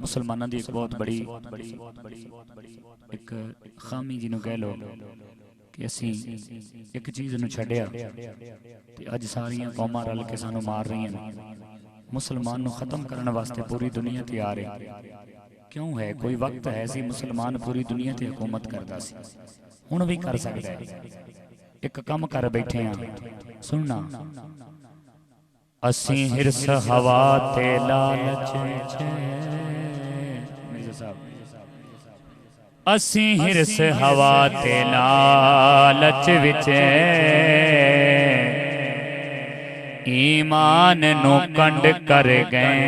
मुसलमानों की एक बहुत बड़ी एक खामी जिन्हों कह लो कि असी एक चीज़ नूं छड्डिया ते अज सारियां कौमां रल के सानू मार रही हैं। मुसलमान नूं खत्म करने वास्ते पूरी दुनिया तैयार है। क्यों है? कोई वक्त है सी मुसलमान पूरी दुनिया ते हुकूमत करता सी, हुण भी कर सकदा है। एक कम कर बैठे हैं, सुनना। असी हिरस हवा ते लालच असी हिरस हवा ते लालच विच ईमान नू कंड कर गए।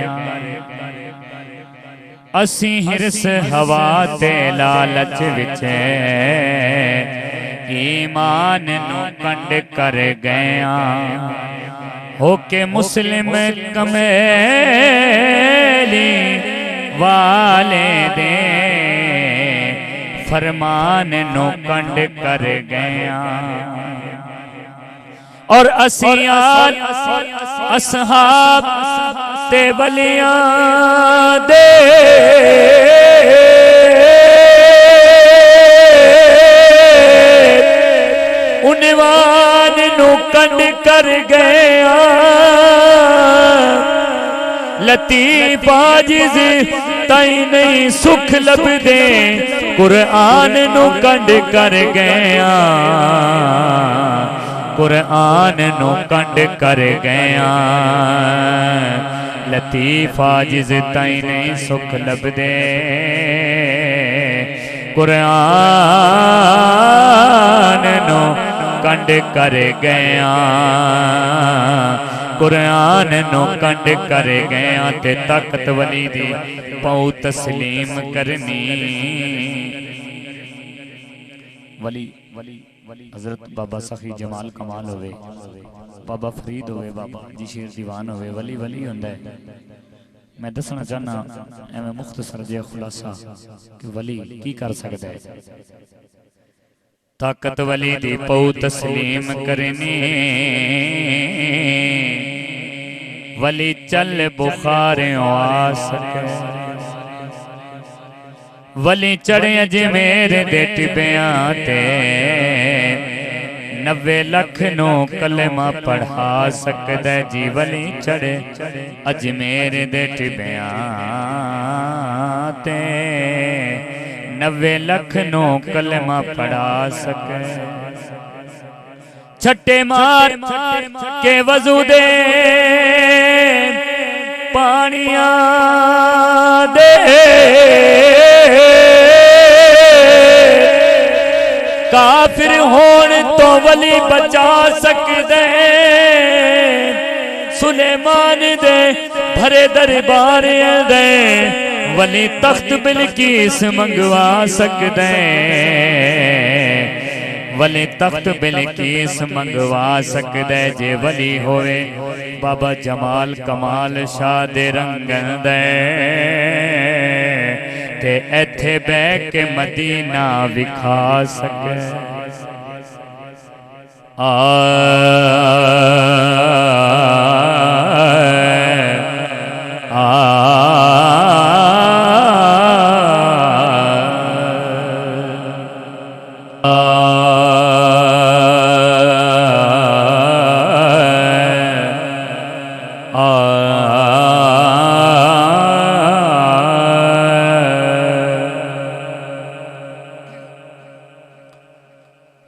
असी हिरस हवा ते लालच विच ईमान नू कंड कर गए। होके मुस्लिम कमेली वाले दे फरमान नो कंड कर गया। और असियान असहाब ते बलियां दे उन्वान नु कंड कर गया। लतीफ आजिज़ ताई नहीं सुख लभदे कुरआन नु कंड कर गया। कुरआन नु कंड कर गया। लतीफ आजिज़ ताई नहीं सुख लभदे कुरआन नु कंड कर गया। कुरआन नो कंड कर गया ते ताकत वली दी पाऊ तस्लीम करनी। वली हजरत बाबा सखी जमाल कमाल होवे, बाबा फरीद होवे, बाबा जी शेर दीवान होवे, वली वली हुंदा है। मैं दसना चाहना एवं मुख्तसर जिहा खुलासा कि वली की कर सकदा है। ताकत वली दी पाऊ तस्लीम करनी। वली चल बुखारियों आ सके। वली चढ़े अजमेर दे टिबियां ते 90 लाख नो कलमा पढ़ा सकदा जी। वली चढ़े अजमेर दे टिबियां ते 90 लाख नो कलमा पढ़ा सके। छट्टे मार के वजू दे पानिया दे काफिर होण तो वली बचा सकदे। सुलेमान दे भरे दरबार दे वली तख्त बिलकीस मंगवा सकदे। वली तख्त बिलकीस मंगवा सकदे जे वली होवे बाबा जमाल कमाल शाह दे रंगन दे ते एथे बह के मदीना विखा सके।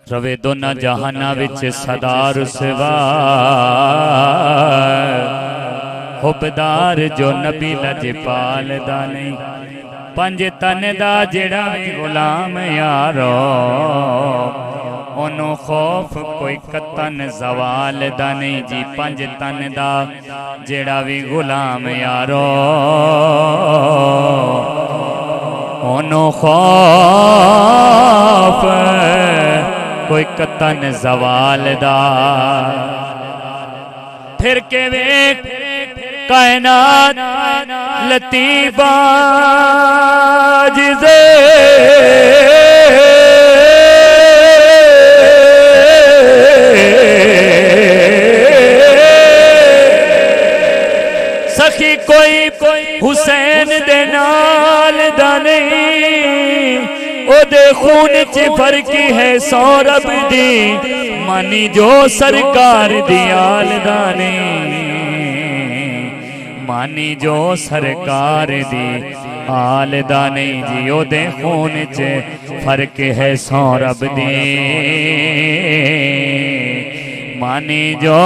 रवे दोना जहाना विच सदा रुसवा हुबदार जो नबी लजपाल दा नहीं। पंज तन दा जेड़ा भी गुलाम यारो ओनू खौफ कोई कतन जवाल दा नहीं जी। पंज तन दा जेड़ा भी गुलाम यारो ओनू खौफ कोई कतन जवाल दा। फिर के वेख कायनात लतीबाज से सखी कोई हुसैन दे नाल दा नहीं ओदे खून च फर्क है सौरभ दी मानी जो सरकार दी आल दा नहीं मानी जो सरकार दी आल दा नहीं जी ओदे खून च फर्क है सौरभ दी मानी जो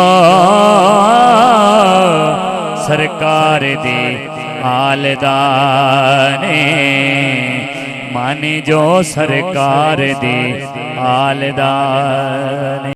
सरकार दी आल दा नहीं मानी जो सरकार दी आल दा